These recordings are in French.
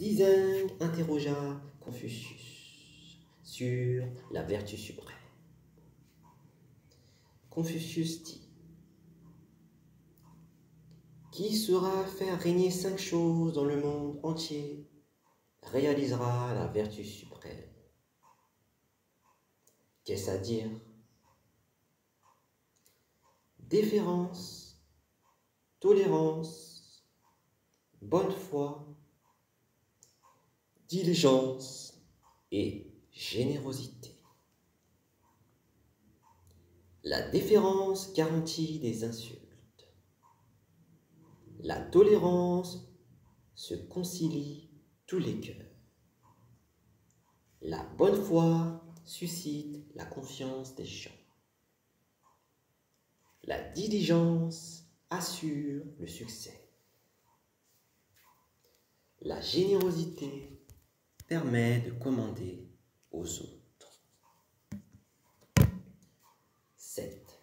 Zizeng interrogea Confucius sur la vertu suprême. Confucius dit: qui saura faire régner 5 choses dans le monde entier réalisera la vertu suprême. Qu'est-ce à dire? Déférence, tolérance, bonne foi, diligence et générosité. La déférence garantit des insultes. La tolérance se concilie tous les cœurs. La bonne foi suscite la confiance des gens. La diligence assure le succès. La générosité permet de commander aux autres. 7.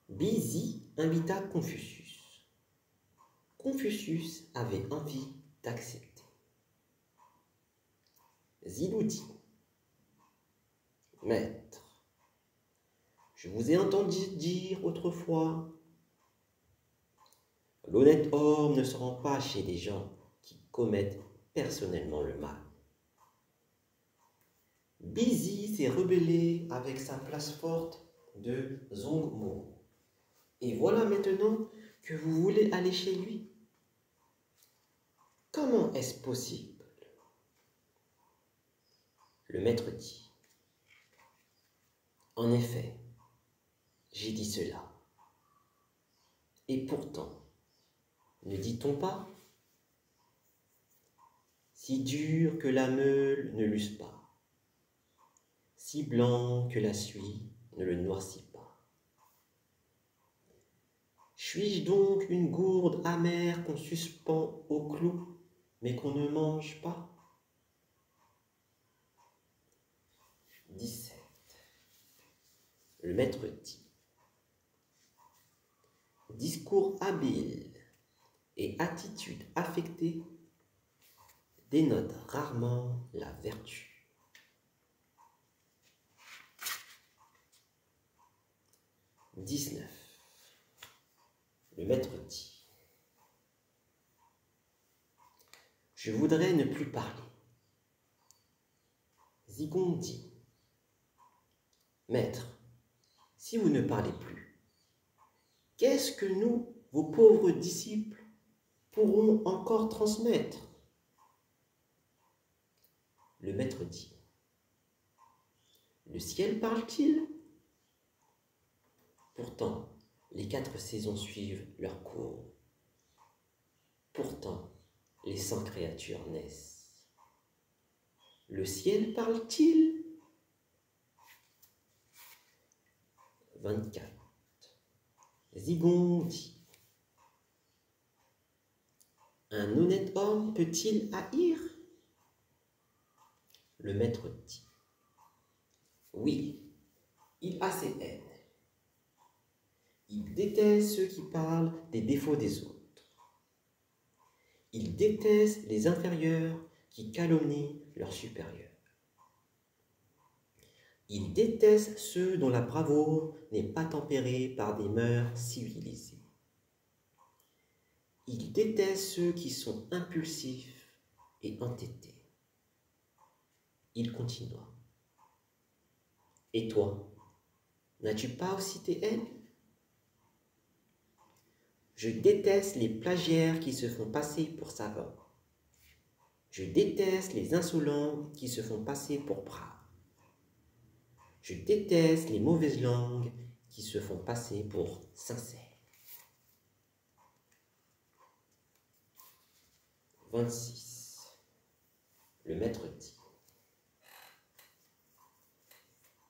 Bizi invita Confucius. Confucius avait envie d'accepter. Zilou dit: Maître, je vous ai entendu dire autrefois, l'honnête homme ne se rend pas chez des gens qui commettent personnellement le mal. Bizi s'est rebellé avec sa place forte de Zongmo. Et voilà maintenant que vous voulez aller chez lui. Comment est-ce possible? Le maître dit: en effet, j'ai dit cela. Et pourtant, ne dit-on pas? Si dur que la meule ne l'use pas, si blanc que la suie ne le noircit pas. Suis-je donc une gourde amère qu'on suspend au clou, mais qu'on ne mange pas? 17. Le maître dit: discours habile et attitude affectée dénotent rarement la vertu. 19. Le maître dit: je voudrais ne plus parler. Zigong dit: maître, si vous ne parlez plus, qu'est-ce que nous, vos pauvres disciples, pourrons encore transmettre? Le maître dit: le ciel parle-t-il? Pourtant, les 4 saisons suivent leur cours. Pourtant, les 100 créatures naissent. Le ciel parle-t-il? 24. Zigong dit: un honnête homme peut-il haïr? Le maître dit: oui, il a ses haines. Il déteste ceux qui parlent des défauts des autres. Il déteste les inférieurs qui calomnient leurs supérieurs. Il déteste ceux dont la bravoure n'est pas tempérée par des mœurs civilisées. Il déteste ceux qui sont impulsifs et entêtés. Il continua: et toi, n'as-tu pas aussi tes haines? Je déteste les plagiaires qui se font passer pour savants. Je déteste les insolents qui se font passer pour braves. Je déteste les mauvaises langues qui se font passer pour sincères. 26. Le maître dit: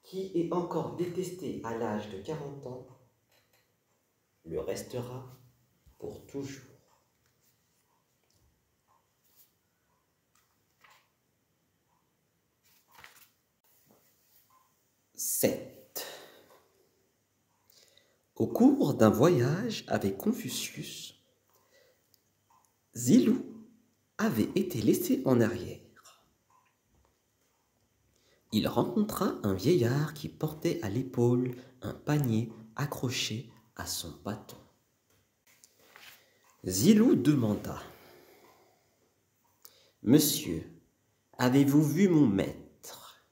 qui est encore détesté à l'âge de 40 ans, le restera pour toujours. « 7. Au cours d'un voyage avec Confucius, Zilou avait été laissé en arrière. Il rencontra un vieillard qui portait à l'épaule un panier accroché à son bâton. Zilou demanda : « Monsieur, avez-vous vu mon maître ?»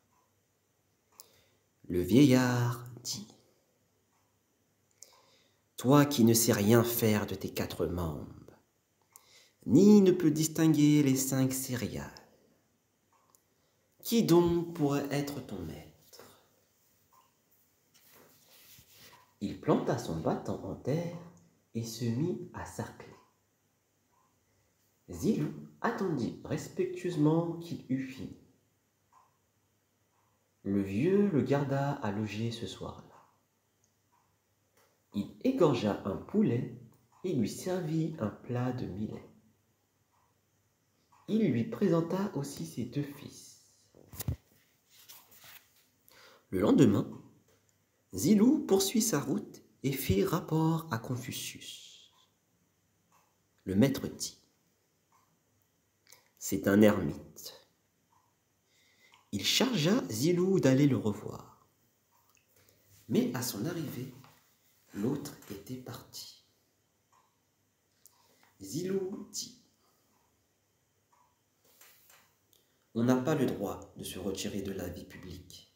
Le vieillard dit : « Toi qui ne sais rien faire de tes 4 membres, ni ne peux distinguer les 5 céréales, qui donc pourrait être ton maître ? » Il planta son bâton en terre et se mit à sarcler. Zilou attendit respectueusement qu'il eût fini. Le vieux le garda à loger ce soir-là. Il égorgea un poulet et lui servit un plat de millet. Il lui présenta aussi ses 2 fils. Le lendemain, Zilou poursuit sa route et fit rapport à Confucius. Le maître dit : « C'est un ermite. » Il chargea Zilou d'aller le revoir. Mais à son arrivée, l'autre était parti. Zilou dit : « On n'a pas le droit de se retirer de la vie publique.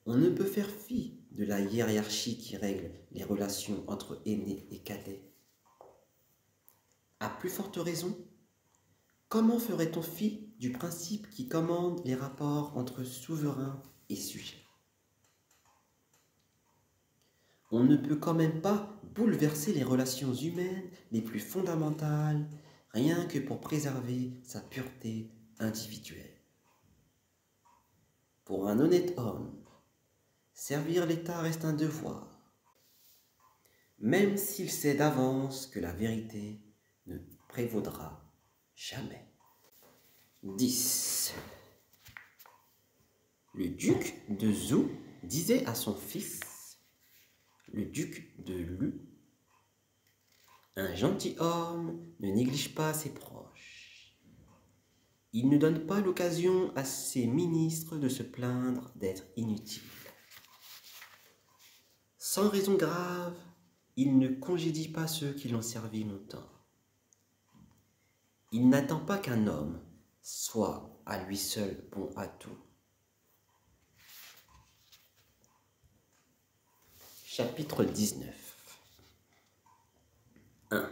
On ne peut faire fi de la hiérarchie qui règle les relations entre aînés et cadets. À plus forte raison, comment ferait-on fi du principe qui commande les rapports entre souverains et sujets ? On ne peut quand même pas bouleverser les relations humaines les plus fondamentales rien que pour préserver sa pureté individuelle. Pour un honnête homme, servir l'État reste un devoir, même s'il sait d'avance que la vérité ne prévaudra jamais. 10. Le duc de Zhou disait à son fils, le duc de Lu : « Un gentilhomme ne néglige pas ses proches. Il ne donne pas l'occasion à ses ministres de se plaindre d'être inutiles. Sans raison grave, il ne congédie pas ceux qui l'ont servi longtemps. Il n'attend pas qu'un homme soit à lui seul bon à tout. » Chapitre 19. 1.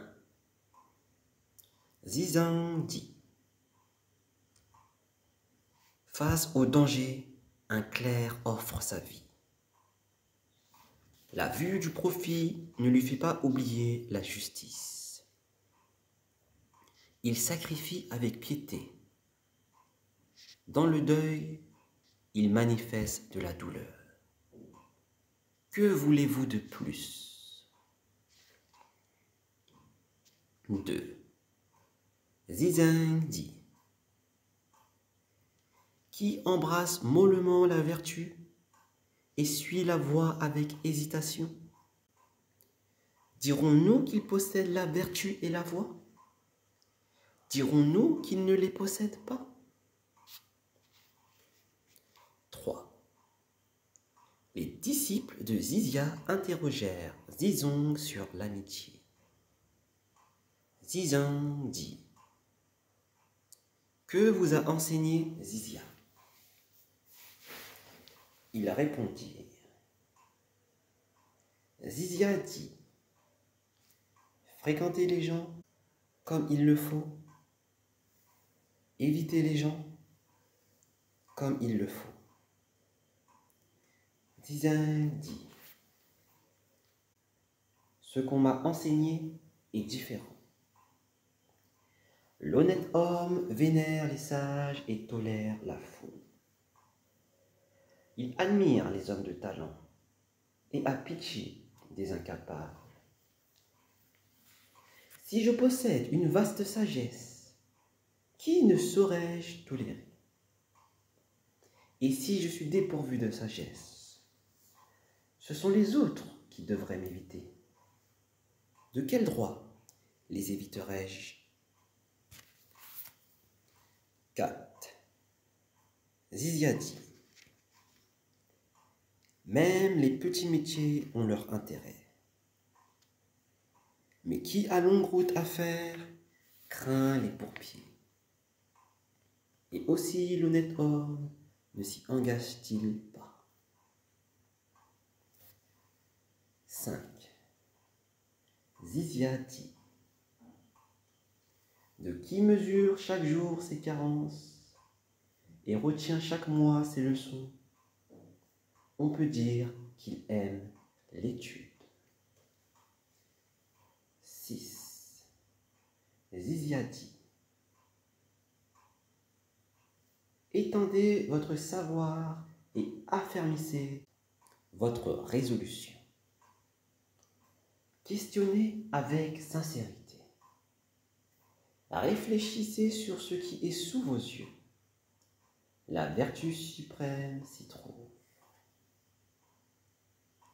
Zizang dit : « Face au danger, un clerc offre sa vie. La vue du profit ne lui fait pas oublier la justice. Il sacrifie avec piété. Dans le deuil, il manifeste de la douleur. Que voulez-vous de plus ? 2. Zizang dit : « Qui embrasse mollement la vertu et suit la voie avec hésitation ? Dirons-nous qu'il possède la vertu et la voie ? Dirons-nous qu'il ne les possède pas ? 3. Les disciples de Zizia interrogèrent Zizong sur l'amitié. Zizang dit : « Que vous a enseigné Zizia ? » Ils répondirent. Zizia dit : « Fréquenter les gens comme il le faut, éviter les gens comme il le faut. » Zizang dit : « Ce qu'on m'a enseigné est différent. L'honnête homme vénère les sages et tolère la foule. Il admire les hommes de talent et a pitié des incapables. Si je possède une vaste sagesse, qui ne saurais-je tolérer ? Et si je suis dépourvu de sagesse, ce sont les autres qui devraient m'éviter. De quel droit les éviterais-je ? 4. Zizi a dit: même les petits métiers ont leur intérêt. Mais qui a longue route à faire craint les pourpiers. Et aussi l'honnête homme ne s'y engage-t-il pas. 5. Zizi a dit: de qui mesure chaque jour ses carences et retient chaque mois ses leçons, on peut dire qu'il aime l'étude. 6. Zizi a dit: étendez votre savoir et affermissez votre résolution. Questionnez avec sincérité. Réfléchissez sur ce qui est sous vos yeux. La vertu suprême s'y trouve.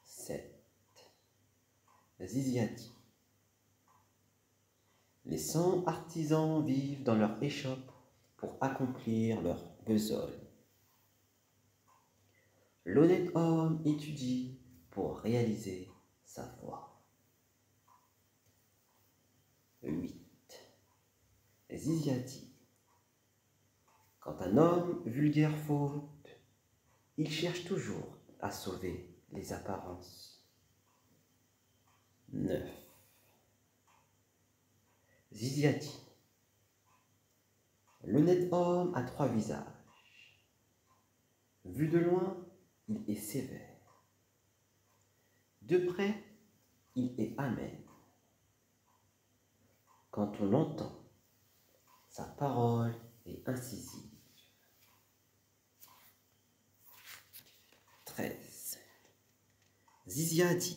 7. Zizi a dit: les 100 artisans vivent dans leur échoppe pour accomplir leur besogne. L'honnête homme étudie pour réaliser sa voie. 8. Zizi a dit: quand un homme vulgaire faute, il cherche toujours à sauver les apparences. 9. Zizi a dit: l'honnête homme a 3 visages. Vu de loin, il est sévère. De près, il est amer. Quand on l'entend, sa parole est incisive. 13. Zizi a dit: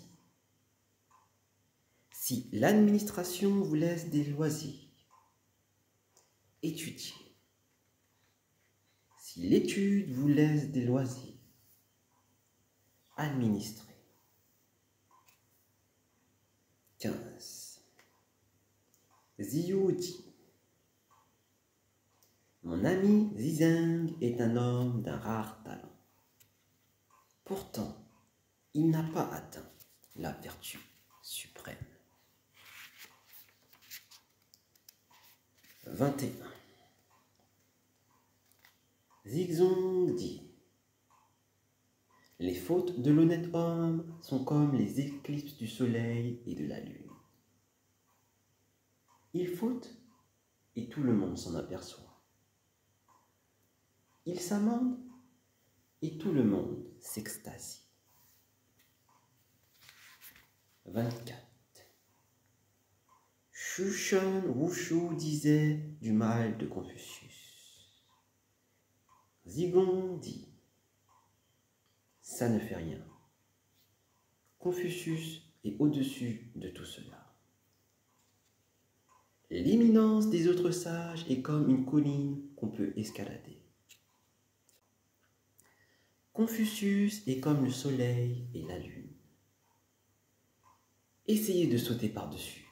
si l'administration vous laisse des loisirs, étudiez. Si l'étude vous laisse des loisirs, administrez. 15. Ziyu dit: mon ami Zizeng est un homme d'un rare talent. Pourtant, il n'a pas atteint la vertu suprême. 21. Zigzong dit: les fautes de l'honnête homme sont comme les éclipses du soleil et de la lune. Il faute et tout le monde s'en aperçoit. Il s'amende et tout le monde s'extasie. 24. Shushan Wushu disait du mal de Confucius. Zigong dit: ça ne fait rien. Confucius est au-dessus de tout cela. L'imminence des autres sages est comme une colline qu'on peut escalader. Confucius est comme le soleil et la lune. Essayez de sauter par-dessus.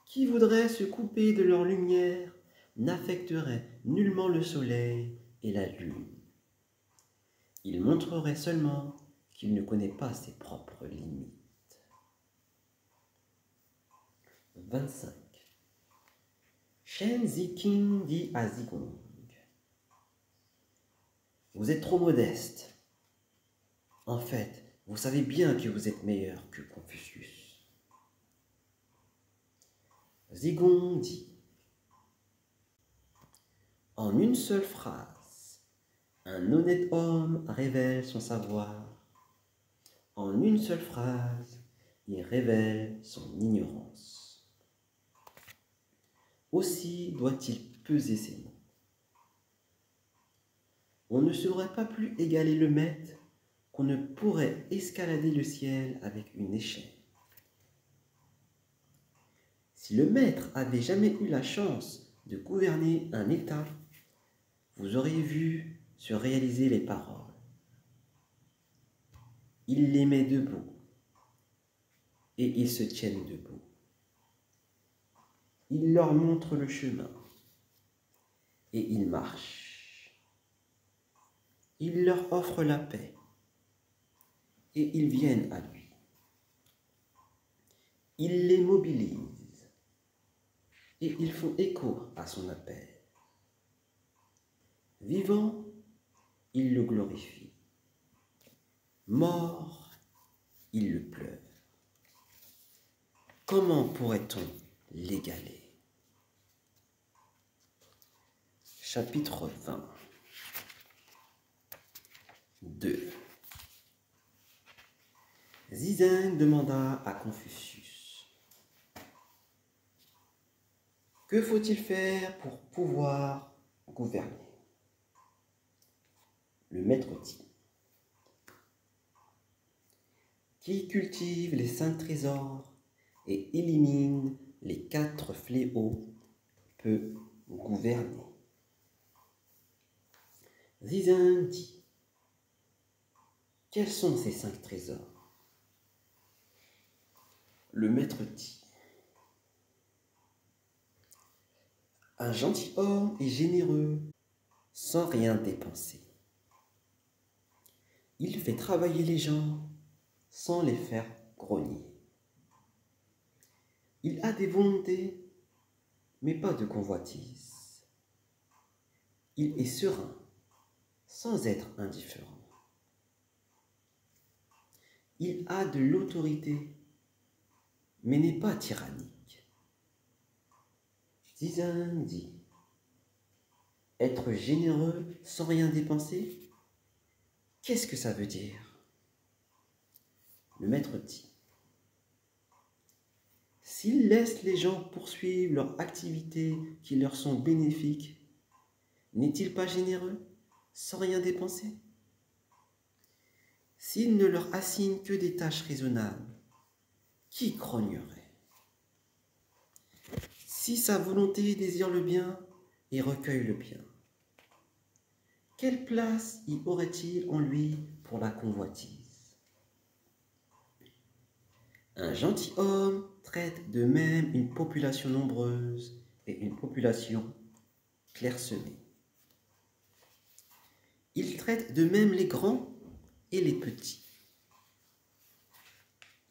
Qui voudrait se couper de leur lumière n'affecterait nullement le soleil et la lune. Il montrerait seulement qu'il ne connaît pas ses propres limites. 25. Shen Ziqing dit à Zigong: vous êtes trop modeste. En fait, vous savez bien que vous êtes meilleur que Confucius. Zigong dit: en une seule phrase, un honnête homme révèle son savoir. En une seule phrase, il révèle son ignorance. Aussi doit-il peser ses mots. On ne saurait pas plus égaler le maître qu'on ne pourrait escalader le ciel avec une échelle. Si le maître avait jamais eu la chance de gouverner un État, vous auriez vu se réaliser les paroles. Ils les mettent debout et ils se tiennent debout. Il leur montre le chemin et il marche. Il leur offre la paix et ils viennent à lui. Il les mobilise et ils font écho à son appel. Vivant, il le glorifie. Mort, il le pleure. Comment pourrait-on l'égaler? Chapitre 20. 2. Zizeng demanda à Confucius: que faut-il faire pour pouvoir gouverner? Le maître dit: qui cultive les 5 trésors et élimine les 4 fléaux peut gouverner. Zizeng dit: quels sont ces 5 trésors? Le maître dit: un gentilhomme est généreux sans rien dépenser. Il fait travailler les gens sans les faire grogner. Il a des volontés, mais pas de convoitise. Il est serein, sans être indifférent. Il a de l'autorité, mais n'est pas tyrannique. Zizeng dit: être généreux sans rien dépenser, qu'est-ce que ça veut dire? Le maître dit: s'il laisse les gens poursuivre leurs activités qui leur sont bénéfiques, n'est-il pas généreux sans rien dépenser? S'il ne leur assigne que des tâches raisonnables, qui grognerait? Si sa volonté désire le bien et recueille le bien, quelle place y aurait-il en lui pour la convoitise? Un gentilhomme traite de même une population nombreuse et une population clairsemée. Il traite de même les grands et les petits.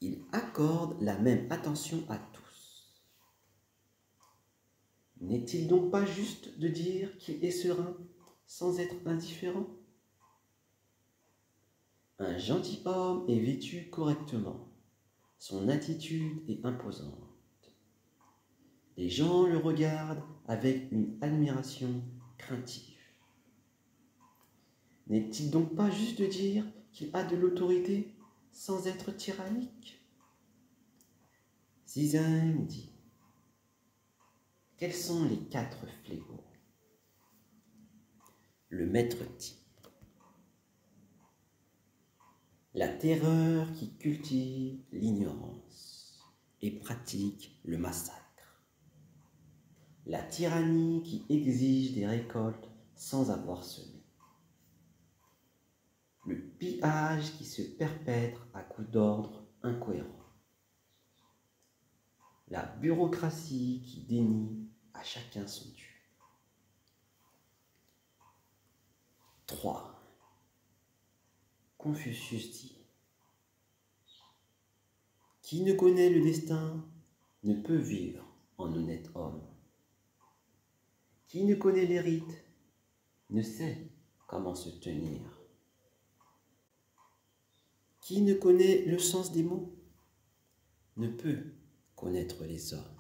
Il accorde la même attention à tous. N'est-il donc pas juste de dire qu'il est serein sans être indifférent? Un gentilhomme est vêtu correctement. Son attitude est imposante. Les gens le regardent avec une admiration craintive. N'est-il donc pas juste de dire qu'il a de l'autorité sans être tyrannique? Zizeng dit: quels sont les 4 fléaux? Le maître dit: la terreur qui cultive l'ignorance et pratique le massacre. La tyrannie qui exige des récoltes sans avoir semé. Le pillage qui se perpètre à coups d'ordre incohérents. La bureaucratie qui dénie à chacun son dû. 3. Confucius dit: qui ne connaît le destin ne peut vivre en honnête homme. Qui ne connaît les rites ne sait comment se tenir. Qui ne connaît le sens des mots ne peut connaître les hommes.